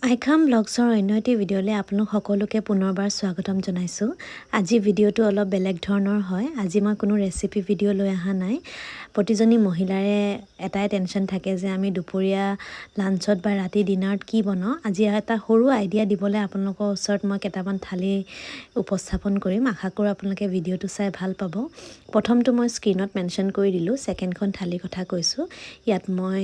আইখাম ব্লগছৰ অন্য এটি ভিডিঅ'লৈ আপোনালোক সকলোকে পুনৰবাৰ স্বাগতম জনাইছোঁ। আজি ভিডিঅ'টো অলপ বেলেগ ধৰণৰ হয়। আজি মই কোনো ৰেচিপি ভিডিঅ' লৈ অহা নাই। প্ৰতিজনী মহিলাৰে এটাই টেনশ্যন থাকে যে আমি দুপৰীয়া লাঞ্চত বা ৰাতি ডিনাৰত কি বনাওঁ। আজি এটা সৰু আইডিয়া দিবলৈ আপোনালোকৰ ওচৰত মই কেইটামান থালি উপস্থাপন কৰিম। আশা কৰোঁ আপোনালোকে ভিডিঅ'টো চাই ভাল পাব। প্ৰথমটো মই স্ক্ৰীণত মেনশ্যন কৰি দিলোঁ, ছেকেণ্ডখন থালিৰ কথা কৈছোঁ। ইয়াত মই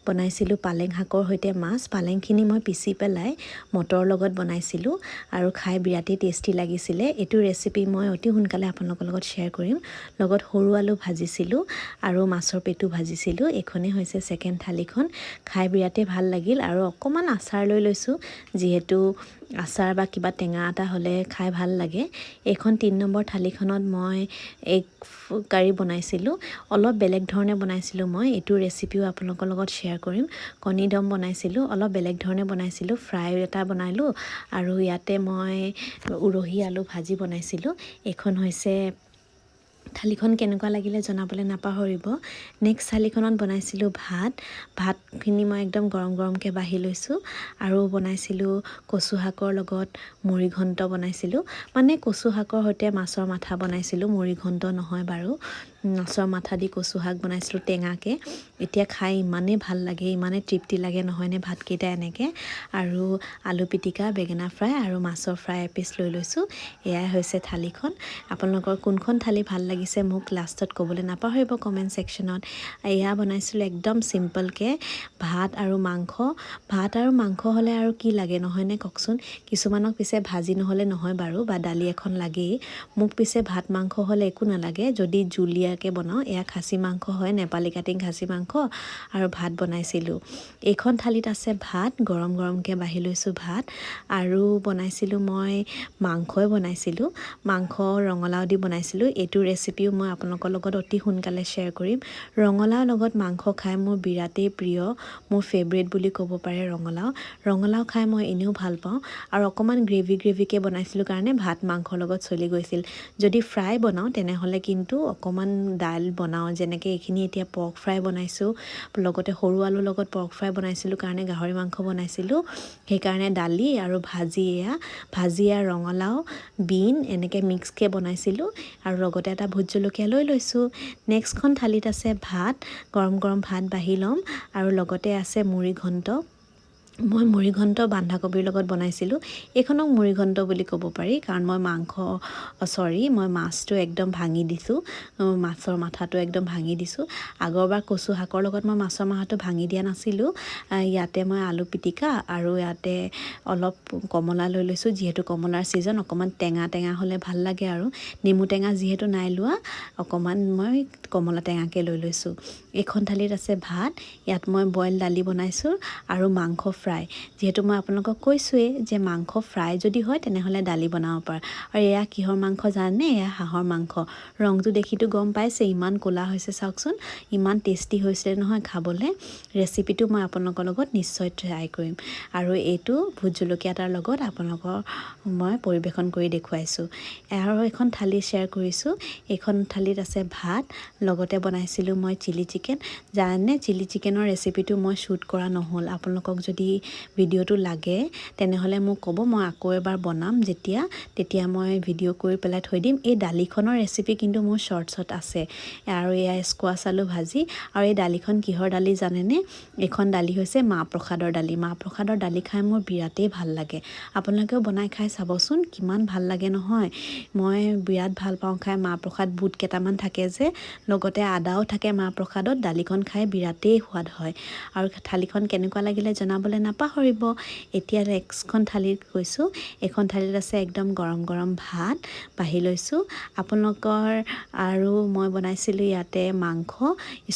বনাইছিলোঁ পালেং শাকৰ সৈতে মাছ। পালেংখিনি মই পিচি পেলাই মটৰৰ লগত বনাইছিলোঁ আৰু খাই বিৰাটেই টেষ্টি লাগিছিলে। এইটো ৰেচিপি মই অতি সোনকালে আপোনালোকৰ লগত শ্বেয়াৰ কৰিম। লগত সৰু আলু ভাজিছিলোঁ আৰু মাছৰ পেটু ভাজিছিলোঁ। এইখনেই হৈছে ছেকেণ্ড থালিখন। খাই বিৰাটেই ভাল লাগিল আৰু অকণমান আচাৰ লৈ লৈছোঁ, যিহেতু আচাৰ বা কিবা টেঙা এটা হ'লে খাই ভাল লাগে। এইখন 3 নম্বৰ থালিখনত মই এগ কাৰী বনাইছিলোঁ। অলপ বেলেগ ধৰণে বনাইছিলোঁ মই। এইটো ৰেচিপিও আপোনালোকৰ লগত শ্বেয়াৰ কৰিম। কণী দম বনাইছিলোঁ, অলপ বেলেগ ধৰণে বনাইছিলোঁ। ফ্ৰাই এটা বনালোঁ আৰু ইয়াতে মই উৰহি আলু ভাজি বনাইছিলোঁ। এইখন হৈছে থালিখন কেনেকুৱা লাগিলে জনাবলৈ নাপাহৰিব। নেক্সট থালিখনত বনাইছিলোঁ ভাতখিনি মই একদম গৰম গৰমকৈ বাঢ়ি লৈছোঁ আৰু বনাইছিলোঁ কচু শাকৰ লগত মুড়ি ঘণ্ট বনাইছিলোঁ। মানে কচু শাকৰ সৈতে মাছৰ মাথা বনাইছিলোঁ, মুড়ি ঘণ্ট নহয় বাৰু। মাছৰ মাথা দি কচু শাক বনাইছিলোঁ টেঙাকৈ। এতিয়া খাই ইমানেই ভাল লাগে, ইমানেই তৃপ্তি লাগে নহয়নে ভাতকেইটা এনেকৈ। আৰু আলু পিটিকা, বেঙেনা ফ্ৰাই আৰু মাছৰ ফ্ৰাই এপিচ লৈ লৈছোঁ। এয়াই হৈছে থালিখন। আপোনালোকৰ কোনখন থালি ভাল লাগিছে মোক লাষ্টত ক'বলৈ নাপাহৰিব কমেণ্ট ছেকশ্যনত। এয়া বনাইছিলোঁ একদম চিম্পলকৈ ভাত আৰু মাংস। ভাত আৰু মাংস হ'লে আৰু কি লাগে নহয়নে কওকচোন। কিছুমানক পিছে ভাজি নহ'লে নহয় বাৰু, বা দালি এখন লাগেই। মোক পিছে ভাত মাংস হ'লে একো নালাগে যদি জুলীয়াকৈ বনাওঁ। এয়া খাচী মাংস হয়, নেপালী কাটিং খাচী মাংস আৰু ভাত বনাইছিলোঁ। এইখন থালিত আছে ভাত, গৰম গৰমকৈ বাঢ়ি লৈছোঁ ভাত। আৰু বনাইছিলোঁ মই মাংসই বনাইছিলোঁ। মাংস ৰঙালাও দি বনাইছিলোঁ। এইটো ৰেচিপিও মই আপোনালোকৰ লগত অতি সোনকালে শ্বেয়াৰ কৰিম। ৰঙালাওৰ লগত মাংস খাই মোৰ বিৰাটেই প্ৰিয়, মোৰ ফেভৰেট বুলি ক'ব পাৰে ৰঙালাও। ৰঙালাও খাই মই এনেও ভাল পাওঁ আৰু অকণমান গ্ৰেভিকৈ বনাইছিলোঁ কাৰণে ভাত মাংসৰ লগত চলি গৈছিল। যদি ফ্ৰাই বনাওঁ তেনেহ'লে কিন্তু অকণমান দাইল বনাওঁ, যেনেকৈ এইখিনি এতিয়া পৰ্ক ফ্ৰাই বনাইছোঁ। লগতে সৰু আলুৰ লগত পৰ্ক ফ্ৰাই বনাইছিলোঁ কাৰণে গাহৰি মাংস বনাইছিলোঁ। সেইকাৰণে দালি আৰু ভাজি ৰঙালাও বিন এনেকৈ মিক্সকৈ বনাইছিলোঁ আৰু লগতে এটা ভোট জলকীয়া লৈ লৈছোঁ। নেক্সটখন থালিত আছে ভাত, গৰম গৰম ভাত বাঢ়ি ল'ম আৰু লগতে আছে মুড়ি ঘণ্ট। মই মুড়ি ঘণ্ট বন্ধাকবিৰ লগত বনাইছিলোঁ। এইখনক মুড়ি ঘণ্ট বুলি ক'ব পাৰি কাৰণ মই মাছটো একদম ভাঙি দিছোঁ, মাছৰ মাথাটো একদম ভাঙি দিছোঁ। আগৰবাৰ কচু শাকৰ লগত মই মাছৰ মাথাটো ভাঙি দিয়া নাছিলোঁ। ইয়াতে মই আলু পিটিকা আৰু ইয়াতে অলপ কমলা লৈ লৈছোঁ, যিহেতু কমলাৰ ছিজন। অকণমান টেঙা হ'লে ভাল লাগে আৰু নেমু টেঙা যিহেতু নাই লোৱা, অকণমান মই কমলা টেঙাকৈ লৈ লৈছোঁ। এইখন থালিত আছে ভাত, ইয়াত মই বইল দালি বনাইছোঁ আৰু মাংস ফ্ৰাই। যিহেতু মই আপোনালোকক কৈছোঁৱেই যে মাংস ফ্ৰাই যদি হয় তেনেহ'লে দালি বনাব পাৰে। আৰু এয়া কিহৰ মাংস জানে? এয়া হাঁহৰ মাংস। ৰংটো দেখিতো গম পাইছে ইমান ক'লা হৈছে, চাওকচোন ইমান টেষ্টি হৈছিলে নহয় খাবলৈ। ৰেচিপিটো মই আপোনালোকৰ লগত নিশ্চয় ট্ৰাই কৰিম আৰু এইটো ভোট জলকীয়া এটাৰ লগত আপোনালোকৰ মই পৰিৱেশন কৰি দেখুৱাইছোঁ। আৰু এখন থালি শ্বেয়াৰ কৰিছোঁ। এইখন থালিত আছে ভাত, লগতে বনাইছিলোঁ মই চিলি চিকেন। জানে চিলি চিকেনৰ ৰেচিপিটো মই শ্বুট কৰা নহ'ল। আপোনালোকক যদি ভিডিঅ'টো লাগে তেনেহ'লে মোক ক'ব, মই আকৌ এবাৰ বনাম তেতিয়া মই ভিডিঅ' কৰি পেলাই থৈ দিম। এই দালিখনৰ ৰেচিপি কিন্তু মোৰ শ্বৰ্টছত আছে। আৰু এয়া স্কোৱাছ আলু ভাজি। আৰু এই দালিখন কিহৰ দালি জানেনে? এইখন দালি হৈছে মাহ প্ৰসাদৰ দালি। মাহ প্ৰসাদৰ দালি খাই মোৰ বিৰাটেই ভাল লাগে। আপোনালোকেও বনাই খাই চাবচোন, কিমান ভাল লাগে নহয়। মই বিৰাট ভাল পাওঁ খাই মাহ প্ৰসাদ। বুট কেইটামান থাকে যে, লগতে আদাও থাকে মাহ প্ৰসাদত। দালিখন খাই বিৰাটেই সোৱাদ হয়। আৰু থালিখন কেনেকুৱা লাগিলে জনাবলৈ নাপাহৰিব। এতিয়া নেক্সটখন থালিত গৈছোঁ। এইখন থালিত আছে একদম গৰম গৰম ভাত বাঢ়ি লৈছোঁ আপোনালোকৰ। আৰু মই বনাইছিলোঁ ইয়াতে মাংস,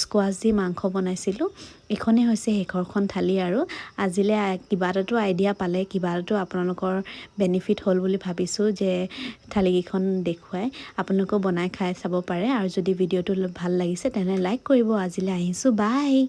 স্কোৱাছ দি মাংস বনাইছিলোঁ। এইখনেই হৈছে শেষৰখন থালি আৰু আজিলৈ কিবা এটাতো আইডিয়া পালে, কিবা এটাতো আপোনালোকৰ বেনিফিট হ'ল বুলি ভাবিছোঁ যে থালিকেইখন দেখুৱাই। আপোনালোকেও বনাই খাই চাব পাৰে আৰু যদি ভিডিঅ'টো ভাল লাগিছে তেনেহ'লে লাইক কৰিব। আজিলৈ আহিছোঁ, বাই।